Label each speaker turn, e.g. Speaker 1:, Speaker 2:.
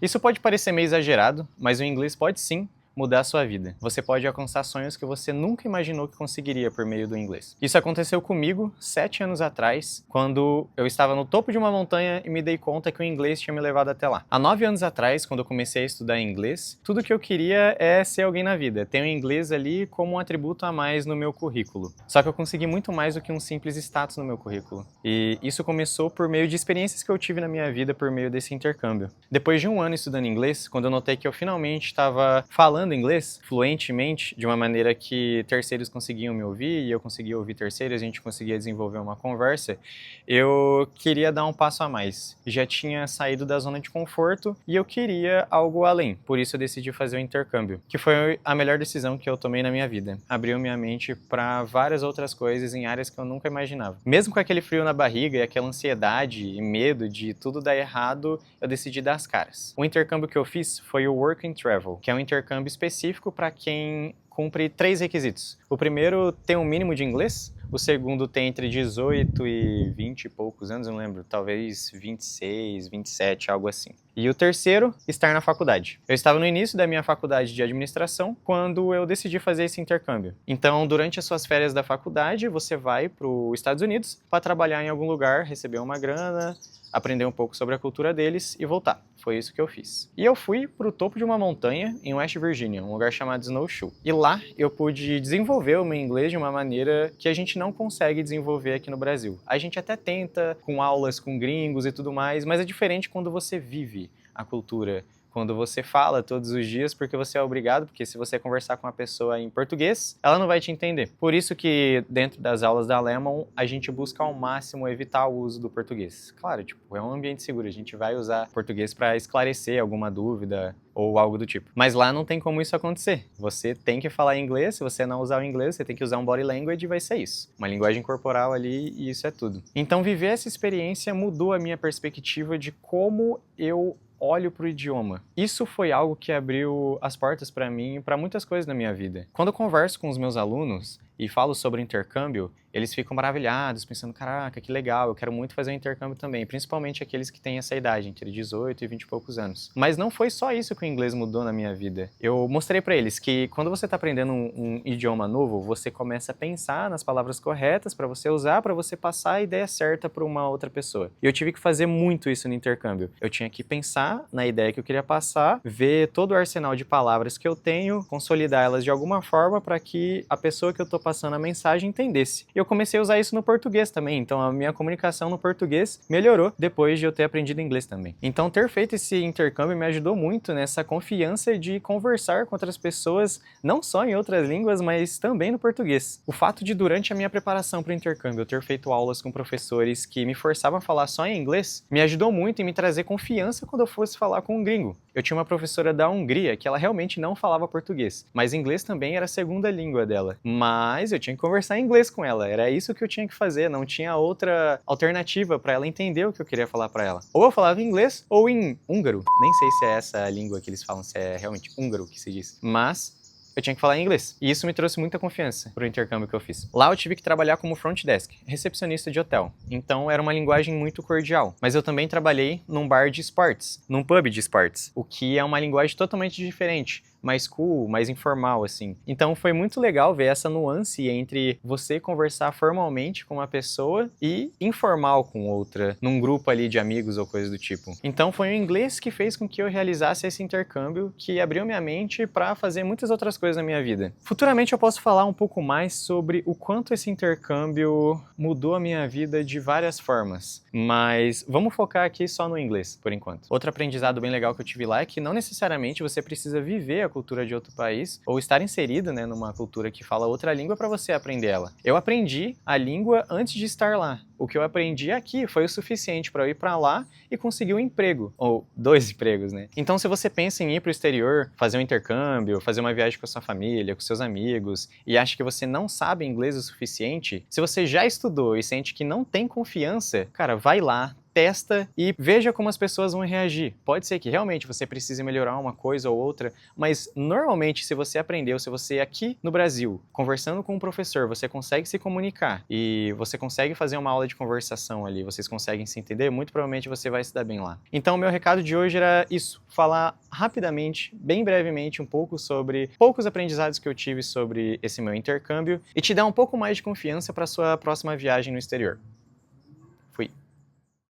Speaker 1: Isso pode parecer meio exagerado, mas o inglês pode sim mudar a sua vida. Você pode alcançar sonhos que você nunca imaginou que conseguiria por meio do inglês. Isso aconteceu comigo 7 anos atrás, quando eu estava no topo de uma montanha e me dei conta que o inglês tinha me levado até lá. Há 9 anos atrás, quando eu comecei a estudar inglês, tudo que eu queria é ser alguém na vida, ter o inglês ali como um atributo a mais no meu currículo. Só que eu consegui muito mais do que um simples status no meu currículo. E isso começou por meio de experiências que eu tive na minha vida por meio desse intercâmbio. Depois de um ano estudando inglês, quando eu notei que eu finalmente estava falando inglês fluentemente, de uma maneira que terceiros conseguiam me ouvir e eu conseguia ouvir terceiros, a gente conseguia desenvolver uma conversa, eu queria dar um passo a mais. Já tinha saído da zona de conforto e eu queria algo além. Por isso eu decidi fazer o intercâmbio, que foi a melhor decisão que eu tomei na minha vida. Abriu minha mente para várias outras coisas em áreas que eu nunca imaginava. Mesmo com aquele frio na barriga e aquela ansiedade e medo de tudo dar errado, eu decidi dar as caras. O intercâmbio que eu fiz foi o Work and Travel, que é um intercâmbio específico para quem cumpre 3 requisitos. O primeiro tem um mínimo de inglês, o segundo tem entre 18 e 20 e poucos anos, eu não lembro, talvez 26, 27, algo assim. E o terceiro, estar na faculdade. Eu estava no início da minha faculdade de administração quando eu decidi fazer esse intercâmbio. Então, durante as suas férias da faculdade, você vai para os Estados Unidos para trabalhar em algum lugar, receber uma grana, aprender um pouco sobre a cultura deles e voltar. Foi isso que eu fiz. E eu fui para o topo de uma montanha em West Virginia, um lugar chamado Snowshoe. E lá eu pude desenvolver o meu inglês de uma maneira que a gente não consegue desenvolver aqui no Brasil. A gente até tenta com aulas com gringos e tudo mais, mas é diferente quando você vive a cultura. Quando você fala todos os dias, porque você é obrigado, porque se você conversar com uma pessoa em português, ela não vai te entender. Por isso que dentro das aulas da Lemon, a gente busca ao máximo evitar o uso do português. Claro, tipo, é um ambiente seguro, a gente vai usar português para esclarecer alguma dúvida ou algo do tipo. Mas lá não tem como isso acontecer. Você tem que falar inglês, se você não usar o inglês, você tem que usar um body language e vai ser isso. Uma linguagem corporal ali e isso é tudo. Então viver essa experiência mudou a minha perspectiva de como eu olho para o idioma. Isso foi algo que abriu as portas para mim e para muitas coisas na minha vida. Quando eu converso com os meus alunos e falo sobre intercâmbio, eles ficam maravilhados, pensando, caraca, que legal, eu quero muito fazer um intercâmbio também, principalmente aqueles que têm essa idade, entre 18 e 20 e poucos anos. Mas não foi só isso que o inglês mudou na minha vida. Eu mostrei para eles que quando você está aprendendo um idioma novo, você começa a pensar nas palavras corretas para você usar, para você passar a ideia certa para uma outra pessoa. E eu tive que fazer muito isso no intercâmbio. Eu tinha que pensar na ideia que eu queria passar, ver todo o arsenal de palavras que eu tenho, consolidar elas de alguma forma para que a pessoa que eu estou passando a mensagem entendesse. E eu comecei a usar isso no português também, então a minha comunicação no português melhorou depois de eu ter aprendido inglês também. Então ter feito esse intercâmbio me ajudou muito nessa confiança de conversar com outras pessoas, não só em outras línguas, mas também no português. O fato de durante a minha preparação para o intercâmbio eu ter feito aulas com professores que me forçavam a falar só em inglês, me ajudou muito em me trazer confiança quando eu fosse falar com um gringo. Eu tinha uma professora da Hungria que ela realmente não falava português, mas inglês também era a segunda língua dela. Mas eu tinha que conversar em inglês com ela, era isso que eu tinha que fazer, não tinha outra alternativa para ela entender o que eu queria falar para ela. Ou eu falava em inglês ou em húngaro, nem sei se é essa a língua que eles falam, se é realmente húngaro que se diz, mas eu tinha que falar em inglês. E isso me trouxe muita confiança pro intercâmbio que eu fiz. Lá eu tive que trabalhar como front desk, recepcionista de hotel. Então era uma linguagem muito cordial. Mas eu também trabalhei num bar de esportes, num pub de esportes, o que é uma linguagem totalmente diferente. Mais cool, mais informal, assim. Então foi muito legal ver essa nuance entre você conversar formalmente com uma pessoa e informal com outra, num grupo ali de amigos ou coisa do tipo. Então foi o inglês que fez com que eu realizasse esse intercâmbio, que abriu minha mente para fazer muitas outras coisas na minha vida. Futuramente eu posso falar um pouco mais sobre o quanto esse intercâmbio mudou a minha vida de várias formas, mas vamos focar aqui só no inglês, por enquanto. Outro aprendizado bem legal que eu tive lá é que não necessariamente você precisa viver a cultura de outro país ou estar inserido, né, numa cultura que fala outra língua para você aprender ela. Eu aprendi a língua antes de estar lá. O que eu aprendi aqui foi o suficiente para eu ir para lá e conseguir um emprego, ou 2 empregos, né? Então, se você pensa em ir para o exterior, fazer um intercâmbio, fazer uma viagem com a sua família, com seus amigos, e acha que você não sabe inglês o suficiente, se você já estudou e sente que não tem confiança, cara, vai lá, testa e veja como as pessoas vão reagir. Pode ser que realmente você precise melhorar uma coisa ou outra, mas normalmente se você aprendeu, se você aqui no Brasil, conversando com um professor, você consegue se comunicar e você consegue fazer uma aula de conversação ali, vocês conseguem se entender, muito provavelmente você vai se dar bem lá. Então, meu recado de hoje era isso, falar rapidamente, bem brevemente, um pouco sobre poucos aprendizados que eu tive sobre esse meu intercâmbio e te dar um pouco mais de confiança para sua próxima viagem no exterior.